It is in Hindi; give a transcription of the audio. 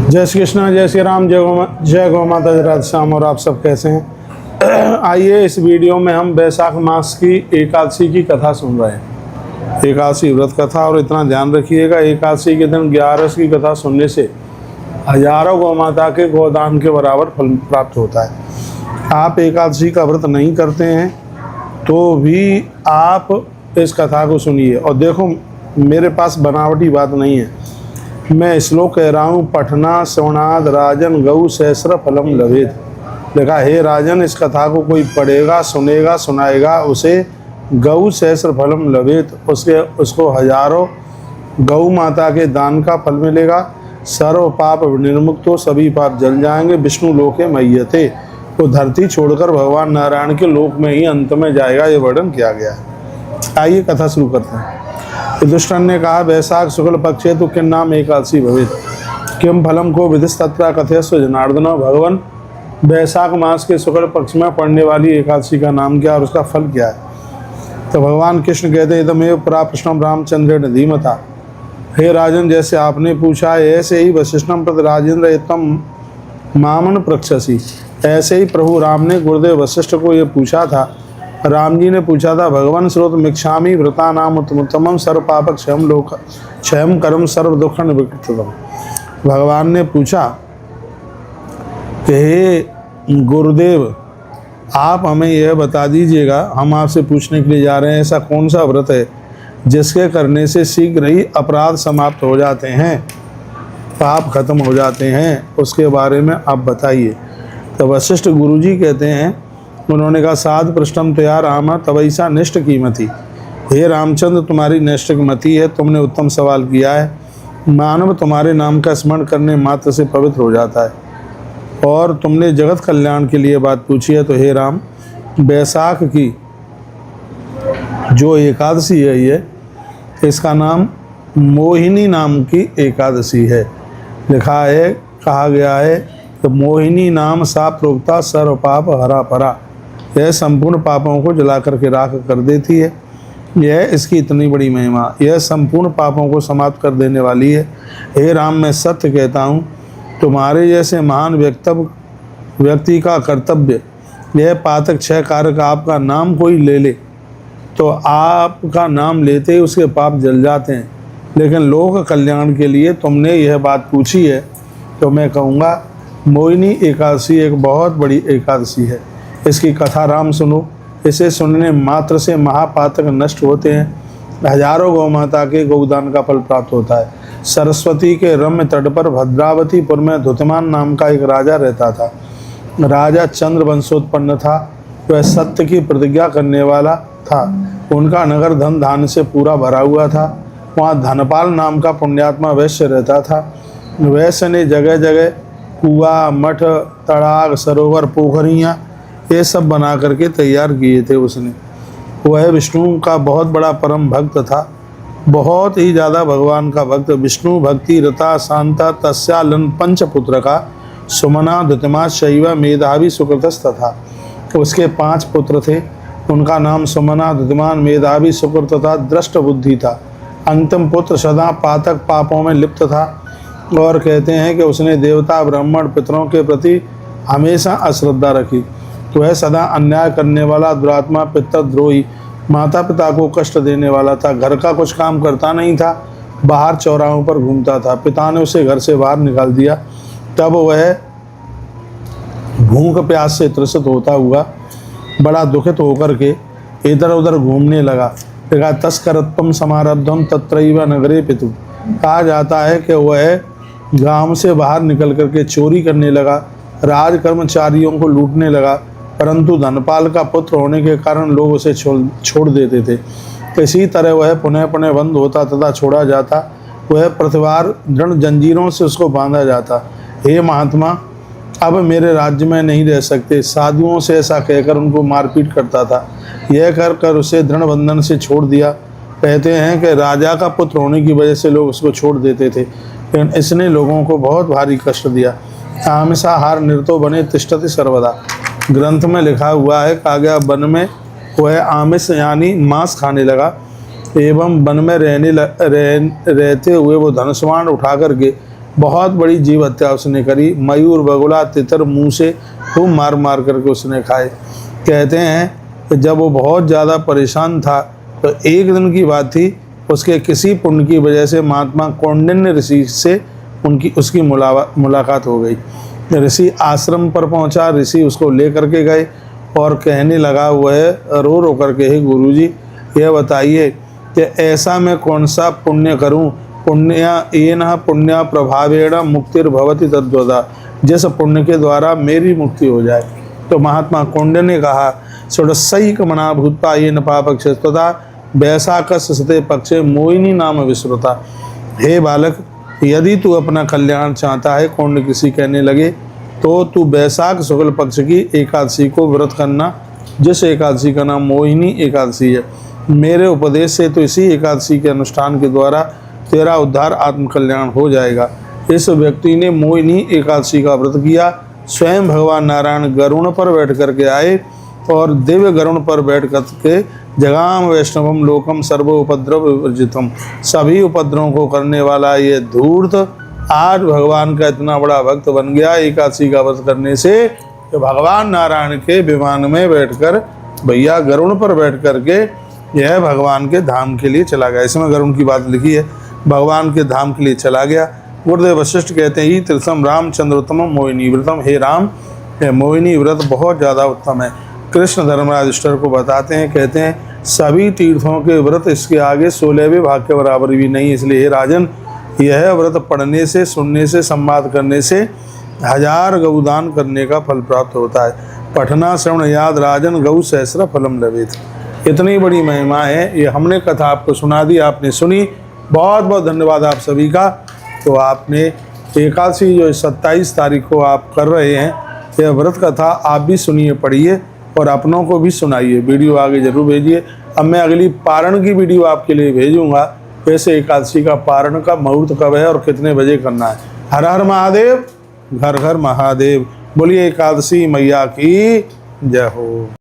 जय श्री कृष्ण, जय श्री राम, जय गौ माता, जय राधे श्याम। और आप सब कैसे हैं? आइए इस वीडियो में हम वैशाख मास की एकादशी की कथा सुन रहे हैं। एकादशी व्रत कथा। और इतना ध्यान रखिएगा, एकादशी के दिन 11 की कथा सुनने से हजारों गौ माता के गोदान के बराबर फल प्राप्त होता है। आप एकादशी का व्रत नहीं करते हैं तो भी आप इस कथा को सुनिए। और देखो, मेरे पास बनावटी बात नहीं है, मैं श्लोक कह रहा हूँ। पठना श्रवणाद राजन गौ सहस्र फलम लभेत। देखा, हे राजन, इस कथा को कोई पढ़ेगा, सुनेगा, सुनाएगा, उसे गौ सहस्र फलम लभेत, उसको हजारों गौ माता के दान का फल मिलेगा। सर्व पाप निर्मुक्त हो, सभी पाप जल जाएंगे। विष्णु लोके मय्यते, वो धरती छोड़कर भगवान नारायण के लोक में ही अंत में जाएगा। ये वर्णन किया गया है। आइए कथा शुरू करते हैं। युधिष्ठिर ने कहा, वैशाख शुक्ल पक्षे तो किन नाम एकादशी भवेत, किम फलम को विधिस्तत्र कथयस्व जनार्दन। भगवान, वैशाख मास के शुक्ल पक्ष में पड़ने वाली एकादशी का नाम क्या और उसका फल क्या है? तो भगवान कृष्ण कहते, इदमेव प्राप्रश्नम रामचंद्र ने धीमता। हे राजन, जैसे आपने पूछा ऐसे ही वशिष्ठम प्रति राजेंद्र तम मामन प्रक्षसी। ऐसे ही प्रभु राम ने गुरुदेव वशिष्ठ को ये पूछा था। राम जी ने पूछा था, भगवान स्रोत मिक्षामी व्रता नाम उत्तमोत्तमम सर्व पापक क्षयम कर्म सर्व दुख निवृत्तम। भगवान ने पूछा कि हे गुरुदेव, आप हमें यह बता दीजिएगा, हम आपसे पूछने के लिए जा रहे हैं, ऐसा कौन सा व्रत है जिसके करने से शीघ्र ही अपराध समाप्त हो जाते हैं, पाप खत्म हो जाते हैं, उसके बारे में आप बताइए। तो वशिष्ठ गुरुजी कहते हैं, उन्होंने कहा, साध पृष्ठम तैयार राम तवैसा निष्ठ कीमती। हे रामचंद्र, तुम्हारी निष्ठ मति है, तुमने उत्तम सवाल किया है। मानव तुम्हारे नाम का स्मरण करने मात्र से पवित्र हो जाता है, और तुमने जगत कल्याण के लिए बात पूछी है। तो हे राम, वैशाख की जो एकादशी है, ये इसका नाम मोहिनी नाम की एकादशी है। लिखा है, कहा गया है तो मोहिनी नाम सा प्रोक्ता सर्व पाप हरा परा। यह संपूर्ण पापों को जला करके राख कर देती है। यह इसकी इतनी बड़ी महिमा, यह संपूर्ण पापों को समाप्त कर देने वाली है। हे राम, मैं सत्य कहता हूँ, तुम्हारे जैसे महान व्यक्ति का कर्तव्य यह पातक क्षय कारक आपका नाम कोई ले ले तो आपका नाम लेते ही उसके पाप जल जाते हैं। लेकिन लोक कल्याण के लिए तुमने यह बात पूछी है, तो मैं कहूँगा मोहिनी एकादशी एक बहुत बड़ी एकादशी है। इसकी कथा राम सुनो। इसे सुनने मात्र से महापातक नष्ट होते हैं। हजारों गौ माता के गोदान का फल प्राप्त होता है। सरस्वती के रम्य तट पर भद्रावतीपुर में धुतमान नाम का एक राजा रहता था। राजा चंद्र वंशोत्पन्न था। वह सत्य की प्रतिज्ञा करने वाला था। उनका नगर धन धान्य से पूरा भरा हुआ था। वहाँ धनपाल नाम का पुण्यात्मा वैश्य रहता था। वैश्य ने जगह जगह कुआं, मठ, तड़ाग, सरोवर, पोखरियाँ ये सब बना करके तैयार किए थे उसने। वह विष्णु का बहुत बड़ा परम भक्त था, बहुत ही ज़्यादा भगवान का भक्त। विष्णु भक्ति रता शांता तस्यालन पंचपुत्र का सुमना धुतमा शैव मेधावी सुकृतस्त था। उसके 5 पुत्र थे। उनका नाम सुमना, धुतमान, मेधावी, सुकृत तथा दृष्ट बुद्धि था। अंतिम पुत्र सदा पातक पापों में लिप्त था, और कहते हैं कि उसने देवता, ब्राह्मण, पितरों के प्रति हमेशा अश्रद्धा रखी। तो वह सदा अन्याय करने वाला, दुरात्मा, पितृद्रोही, माता पिता को कष्ट देने वाला था। घर का कुछ काम करता नहीं था, बाहर चौराहों पर घूमता था। पिता ने उसे घर से बाहर निकाल दिया। तब वह भूख प्यास से त्रसित होता हुआ बड़ा दुखित होकर के इधर उधर घूमने लगा। देखा, तस्करत्वम समारब्धम तत्रैव नगरे पितु। कहा जाता है कि वह गांव से बाहर निकल करके चोरी करने लगा, राज कर्मचारियों को लूटने लगा, परंतु धनपाल का पुत्र होने के कारण लोग उसे छोड़ देते थे। तो इसी तरह वह पुनः पुनः बंद होता तथा छोड़ा जाता। वह प्रतिवार दृढ़ जंजीरों से उसको बांधा जाता। हे महात्मा, अब मेरे राज्य में नहीं रह सकते। साधुओं से ऐसा कहकर उनको मारपीट करता था। यह कर कर उसे दृढ़ बंधन से छोड़ दिया। कहते हैं कि राजा का पुत्र होने की वजह से लोग उसको छोड़ देते थे, लेकिन इसने लोगों को बहुत भारी कष्ट दिया। आमिषाहार निरतो बने तिष्ठति सर्वदा। ग्रंथ में लिखा हुआ है, कहा गया, वन में वह आमिष यानी मांस खाने लगा, एवं वन में रहते हुए वो धनुष्वाण उठा करके बहुत बड़ी जीव हत्या उसने करी। मयूर, बगुला, तितर मुंह से खूब मार मार करके उसने खाए। कहते हैं कि जब वो बहुत ज़्यादा परेशान था तो एक दिन की बात थी, उसके किसी पुण्य की वजह से महात्मा कौंडिन्य ऋषि से उसकी मुलाकात हो गई। ऋषि आश्रम पर पहुंचा, ऋषि उसको ले करके गए और कहने लगा वह रो रो करके, हे गुरुजी यह बताइए कि ऐसा मैं कौन सा पुण्य करूं, येन पुण्य प्रभावेण मुक्तिर्भवति तद्वदा, जिस पुण्य के द्वारा मेरी मुक्ति हो जाए। तो महात्मा कौंडिन्य ने कहा, षोडशैक मना भूत्वा येन पापक्षस्तदा वैशाखस सते पक्षे मोहिनी नाम विश्रुता। हे बालक, यदि तू अपना कल्याण चाहता है, कौंडिन्य ऋषि कहने लगे, तो तू वैशाख शुक्ल पक्ष की एकादशी को व्रत करना, जिस एकादशी का नाम मोहिनी एकादशी है। मेरे उपदेश से तो इसी एकादशी के अनुष्ठान के द्वारा तेरा उद्धार आत्म कल्याण हो जाएगा। इस व्यक्ति ने मोहिनी एकादशी का व्रत किया। स्वयं भगवान नारायण गरुण पर बैठ करके आए और दिव्य गरुण पर बैठ करके जगाम वैष्णवम लोकम सर्व उपद्रव विवर्जितम, सभी उपद्रवों को करने वाला ये धूर्त आज भगवान का इतना बड़ा भक्त बन गया एकादशी का व्रत करने से, कि भगवान नारायण के विमान में बैठकर, भैया गरुण पर बैठ करके यह भगवान के धाम के लिए चला गया। इसमें गरुण की बात लिखी है, भगवान के धाम के लिए चला गया। गुरुदेव वशिष्ठ कहते हैं, ही त्रिसम रामचंद्रोत्तम मोहिनी व्रतम, हे राम यह मोहिनी व्रत बहुत ज़्यादा उत्तम है। कृष्ण धर्मराज युधिष्ठिर को बताते हैं, कहते हैं सभी तीर्थों के व्रत इसके आगे 16वें भाग के बराबर भी नहीं। इसलिए हे राजन, यह व्रत पढ़ने से, सुनने से, संवाद करने से 1000 गौदान करने का फल प्राप्त होता है। पठना श्रवण याद राजन गौ सहस्र फलम लभेत। इतनी बड़ी महिमा है। ये हमने कथा आपको सुना दी, आपने सुनी, बहुत बहुत धन्यवाद आप सभी का। तो आपने एकादशी जो 27 तारीख को आप कर रहे हैं, यह व्रत कथा आप भी सुनिए, पढ़िए और अपनों को भी सुनाइए। वीडियो आगे जरूर भेजिए। अब मैं अगली पारण की वीडियो आपके लिए भेजूंगा, वैसे एकादशी का पारण का मुहूर्त कब है और कितने बजे करना है। हर हर महादेव, घर घर महादेव। बोलिए एकादशी मैया की जय हो।